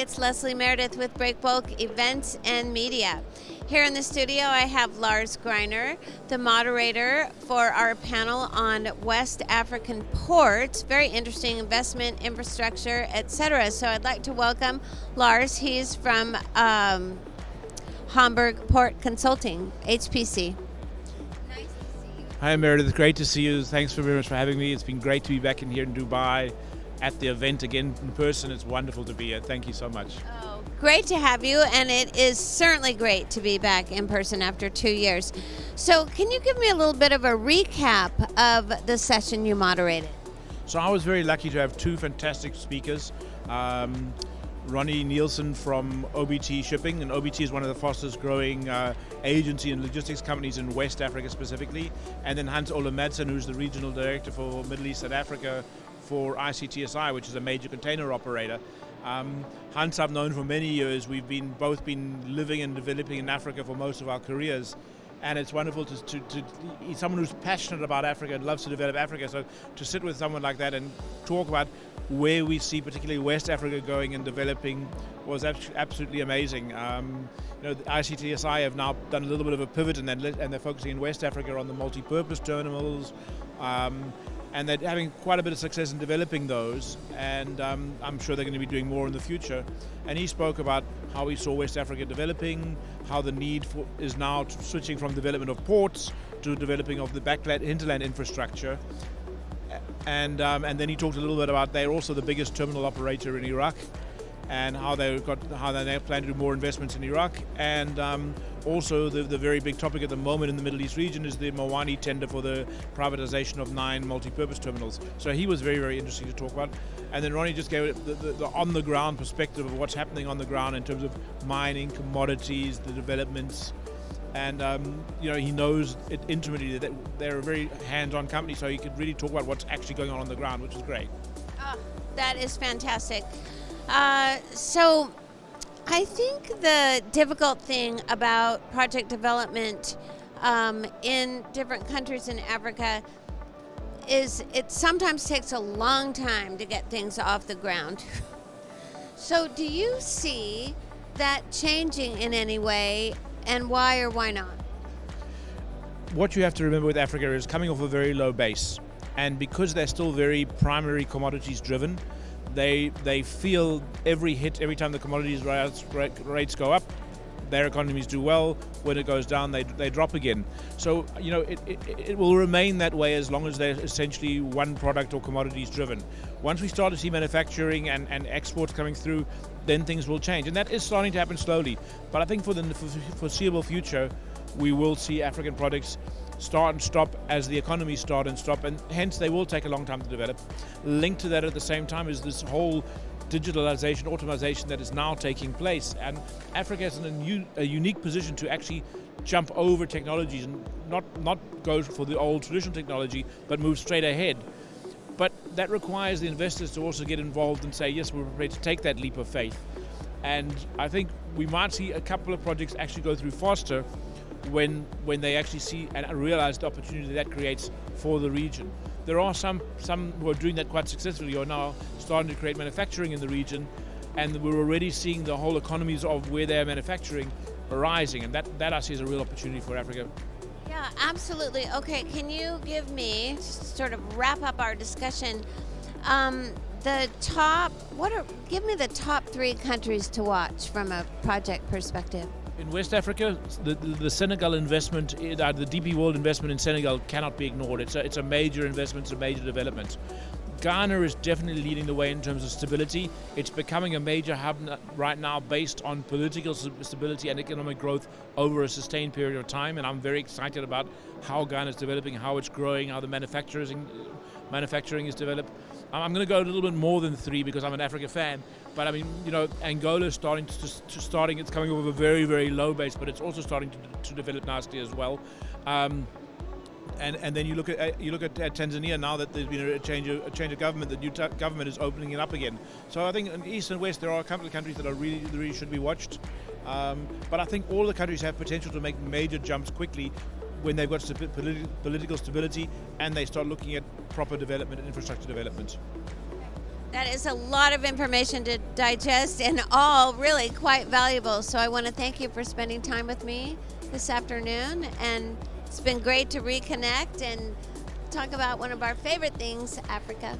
it's Leslie Meredith with Breakbulk Events and Media. Here in the studio I have Lars Greiner, the moderator for our panel on West African ports. Very interesting investment, infrastructure, etc. So I'd like to welcome Lars. He's from Hamburg Port Consulting, HPC. Nice to see you. Hi Meredith, great to see you. Thanks very much for having me. It's been great to be back in here in Dubai at the event again in person. It's wonderful to be here. Thank you so much. Oh, great to have you, and it is certainly great to be back in person after 2 years. So can you give me a little bit of a recap of the session you moderated? So I was very lucky to have two fantastic speakers. Ronnie Nielsen from OBT Shipping, and OBT is one of the fastest growing agency and logistics companies in West Africa specifically, and then Hans-Ole, who's the regional director for Middle East and Africa for ICTSI, which is a major container operator. Hans I've known for many years. We've both been living and developing in Africa for most of our careers, and it's wonderful to he's someone who's passionate about Africa and loves to develop Africa, so to sit with someone like that and talk about where we see particularly West Africa going and developing was absolutely amazing. The ICTSI have now done a little bit of a pivot, and they're focusing in West Africa on the multi-purpose terminals, and they're having quite a bit of success in developing those, and I'm sure they're going to be doing more in the future. And he spoke about how he saw West Africa developing, how the need is now switching from development of ports to developing of the hinterland infrastructure. And then he talked a little bit about they're also the biggest terminal operator in Iraq, and how they plan to do more investments in Iraq, and also the very big topic at the moment in the Middle East region is the Mawani tender for the privatization of 9 multi-purpose terminals. So he was very, very interesting to talk about. And then Ronnie just gave the on-the-ground perspective of what's happening on the ground in terms of mining, commodities, the developments. And he knows it intimately that they're a very hands-on company, so he could really talk about what's actually going on the ground, which is great. Oh, that is fantastic. So I think the difficult thing about project development in different countries in Africa is it sometimes takes a long time to get things off the ground. So do you see that changing in any way, and why or why not? What you have to remember with Africa is coming off a very low base, and because they're still very primary commodities driven, they feel every hit every time the commodities rates go up. Their economies do well. When it goes down, they drop again. So it will remain that way as long as they're essentially one product or commodities driven. Once we start to see manufacturing and exports coming through, then things will change, and that is starting to happen slowly. But I think for the foreseeable future, we will see African products start and stop as the economies start and stop, and hence they will take a long time to develop. Linked to that at the same time is this whole digitalization, automation that is now taking place, and Africa is in a unique position to actually jump over technologies and not go for the old traditional technology, but move straight ahead. But that requires the investors to also get involved and say, yes, we're prepared to take that leap of faith. And I think we might see a couple of projects actually go through faster when they actually see and realize the opportunity that creates for the region. There are some who are doing that quite successfully, who are now starting to create manufacturing in the region, and we're already seeing the whole economies of where they're manufacturing arising, and that I see as a real opportunity for Africa. Yeah, absolutely. Okay, can you give me, just to sort of wrap up our discussion, give me the top 3 countries to watch from a project perspective? In West Africa, the Senegal investment, the DP World investment in Senegal cannot be ignored. It's a major investment, it's a major development. Greiner is definitely leading the way in terms of stability. It's becoming a major hub right now based on political stability and economic growth over a sustained period of time, and I'm very excited about how Greiner is developing, how it's growing, how the manufacturing is developed. I'm going to go a little bit more than 3 because I'm an Africa fan, but I mean, Angola is starting, it's coming off a very, very low base, but it's also starting to develop nicely as well. And then you look at Tanzania now that there's been a change of government. The new government is opening it up again. So I think in East and West there are a couple of countries that are really should be watched. But I think all the countries have potential to make major jumps quickly when they've got political stability and they start looking at proper development and infrastructure development. That is a lot of information to digest and all really quite valuable. So I want to thank you for spending time with me this afternoon. And it's been great to reconnect and talk about one of our favorite things, Africa.